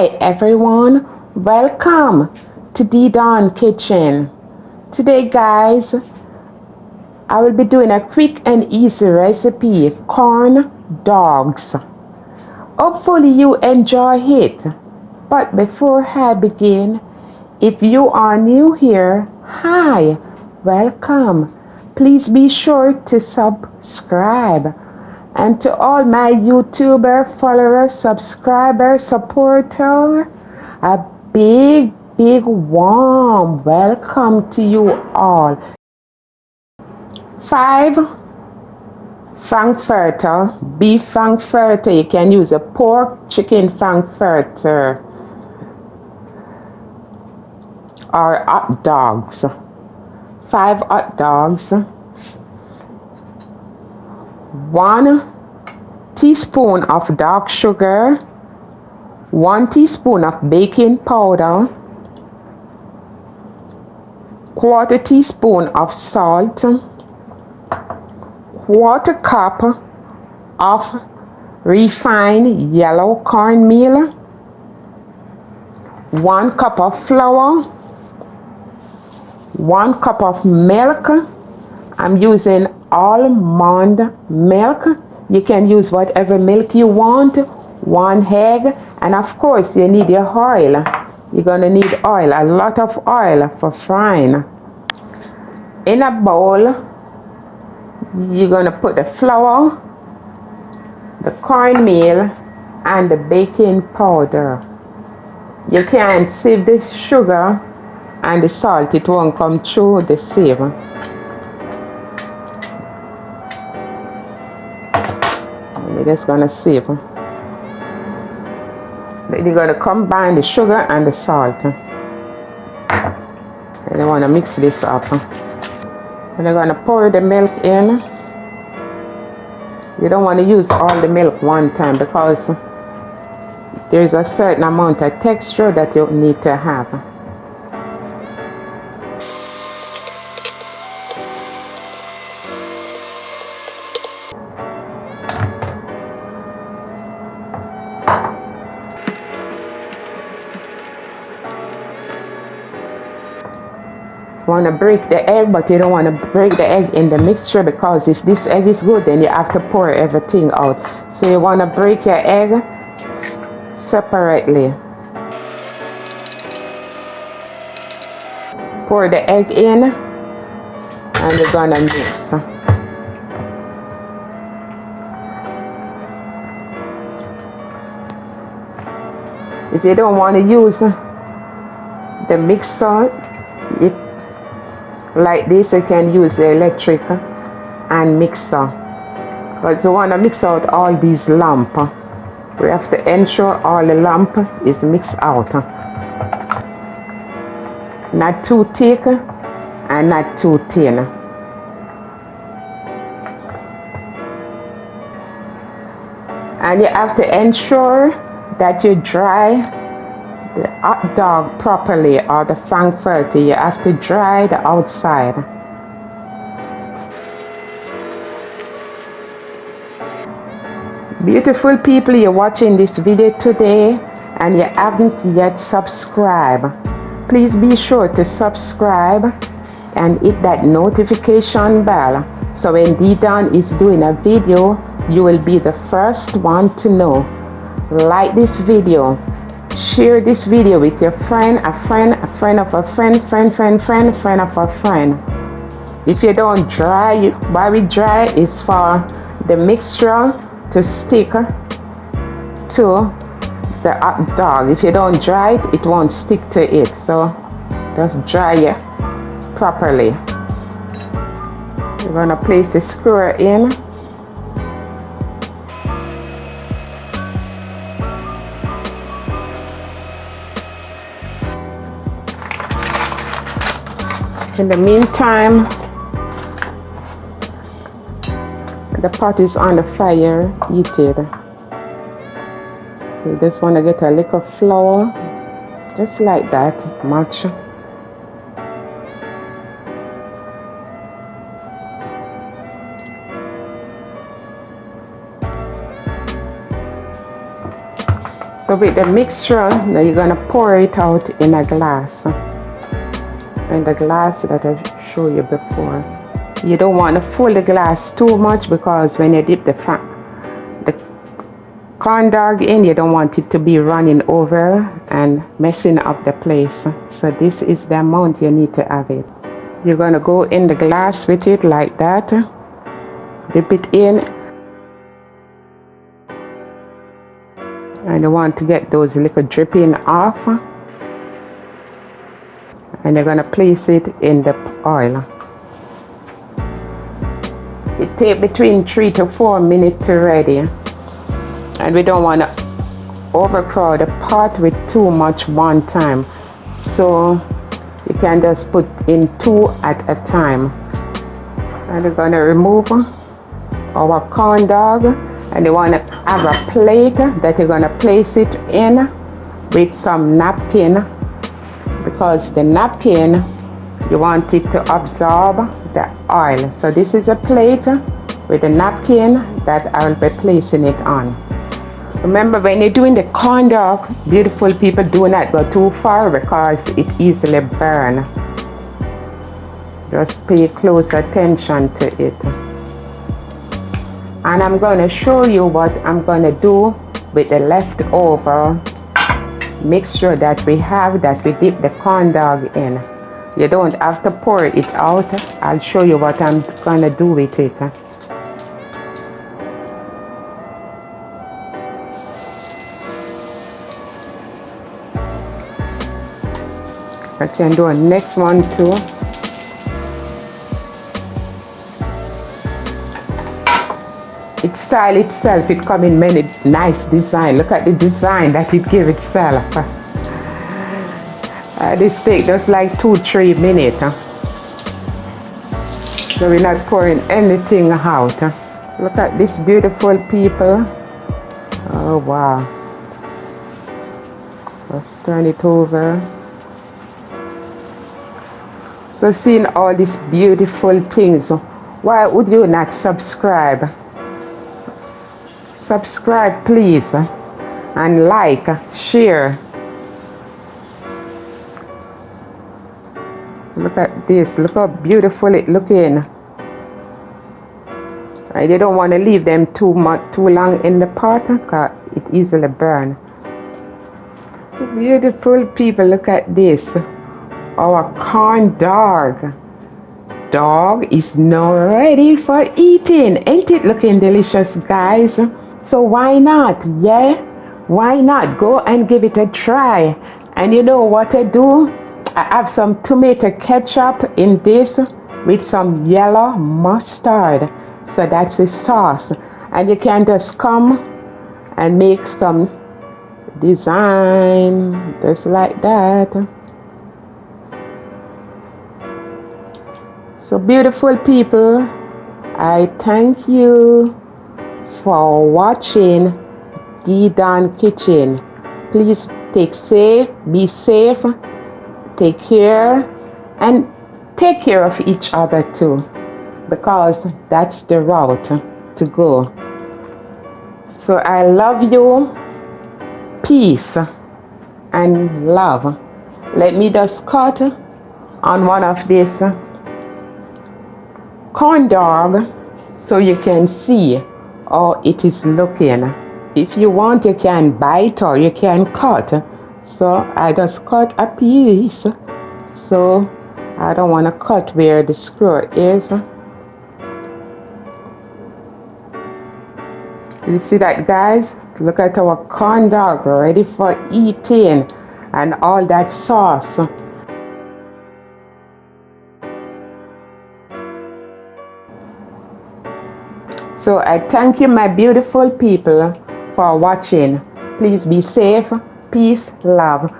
Hi everyone, welcome to the Dawn Kitchen. Today guys, I will be doing a quick and easy recipe, corn dogs. Hopefully you enjoy it. But before I begin, if you are new here, hi, welcome. Please be sure to subscribe. And to all my YouTuber followers, subscribers, supporter, a big warm welcome to you all. 5 frankfurter, beef frankfurter. You can use a pork, chicken frankfurter, or hot dogs. 5 hot dogs. 1 teaspoon of dark sugar, 1 teaspoon of baking powder, 1/4 teaspoon of salt, 1/4 cup of refined yellow cornmeal, 1 cup of flour, 1 cup of milk. I'm using almond milk. You can use whatever milk you want. 1 egg, and of course you need your oil. You're gonna need oil, a lot of oil for frying. In a bowl, you're gonna put the flour, the cornmeal, and the baking powder. You can sieve the sugar and the salt, it won't come through the sieve. We're just gonna sieve. Then you're gonna combine the sugar and the salt. And you wanna mix this up. And you're gonna pour the milk in. You don't want to use all the milk one time because there's a certain amount of texture that you need to have. Want to break the egg, but you don't want to break the egg in the mixture, because if this egg is good, then you have to pour everything out. So you want to break your egg separately. Pour the egg in and you're gonna mix. If you don't want to use the mixer, like this, you can use the electric and mixer. But you want to mix out all these lumps. We have to ensure all the lump is mixed out. Not too thick and not too thin. And you have to ensure that you dry the hot dog properly, or the frankfurter. You have to dry the outside. Beautiful people, you're watching this video today and you haven't yet subscribed. Please be sure to subscribe and hit that notification bell, so when D-Don is doing a video, you will be the first one to know. Like this video. Share this video with your friend, a friend of a friend, friend of a friend. If you don't dry, why we dry is for the mixture to stick to the hot dog. If you don't dry it, it won't stick to it. So just dry it properly. We're gonna place the skewer in. In the meantime, the pot is on the fire, heated. So you just want to get a little flour, just like that, much. So with the mixture, now you're gonna pour it out in a glass. In the glass that I showed you before. You don't want to fill the glass too much, because when you dip the corn dog in, you don't want it to be running over and messing up the place. So this is the amount you need to have it. You're going to go in the glass with it like that. Dip it in. And you want to get those little dripping off. And you're going to place it in the oil. It takes between 3 to 4 minutes to ready. And we don't want to overcrowd the pot with too much one time. So you can just put in 2 at a time. And we're going to remove our corn dog. And you want to have a plate that you're going to place it in with some napkin. Because the napkin, you want it to absorb the oil. So this is a plate with a napkin that I will be placing it on. Remember, when you're doing the corn dog, beautiful people, do not go too far because it easily burns. Just pay close attention to it. And I'm going to show you what I'm going to do with the leftover mixture that we have, that we dip the corn dog in. You don't have to pour it out. I'll show you what I'm going to do with it. I can do a next one too. Its style itself, it come in many nice design. Look at the design that it give itself. This take just like 2-3 minutes. So we're not pouring anything out. Look at this, beautiful people. Oh wow. Let's turn it over. So seeing all these beautiful things, why would you not subscribe? Subscribe please, and like, share. Look at this, look how beautiful it looking. You don't want to leave them too long in the pot because it easily burn. Beautiful people, look at this. Our corn dog. Dog is now ready for eating. Ain't it looking delicious, guys? So why not? Yeah, why not? Go and give it a try. And you know what I do? I have some tomato ketchup in this with some yellow mustard. So that's the sauce. And you can just come and make some design just like that. So beautiful people, I thank you for watching D Don Kitchen. Please be safe, take care, and take care of each other too, because that's the route to go. So I love you, peace and love. Let me just cut on one of these corn dog so you can see how it is looking. If you want, you can bite or you can cut. So I just cut a piece, so I don't want to cut where the screw is. You see that, guys? Look at our corn dog ready for eating, and all that sauce. So I thank you, my beautiful people, for watching. Please be safe, peace, love.